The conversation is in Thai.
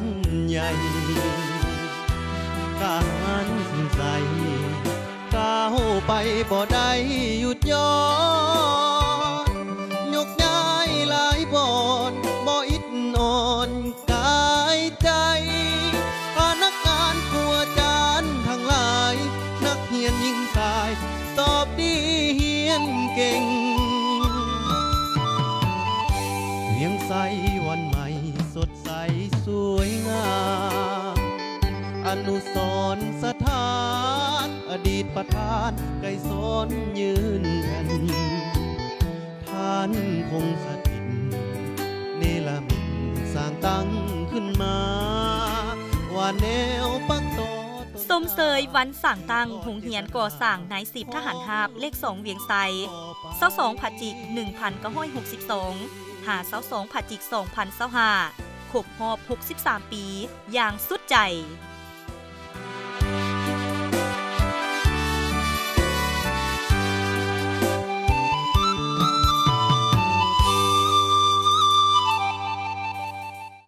านใหญ่การสิ้นใจก้าวไปบ่ได้หยุดย้อนยกย้ายหลายบ่อนบ่อิดอ่อนกายใจพนักงานครัวจานทั้งหลายนักเรียนยิ่งสายสอบดีเฮียนเก่งเพียงใสวันใหม่สดใสสวยงามอนุสรณ์สถานอดีตประธานไกรสนยืนแผ่นท่านคงสถิตเนรมิตสร้างตั้งขึ้นมาว่าแนวปักตอสมเสยวันสั่งตังหงเหียนก่อสร้างนายสิบทหารหาบเลข2เวียงไซ22 พฤศจิกายน 1962 หา22 พฤศจิกายน 2025 ครบรอบ 63 ปี อย่างสุดใจ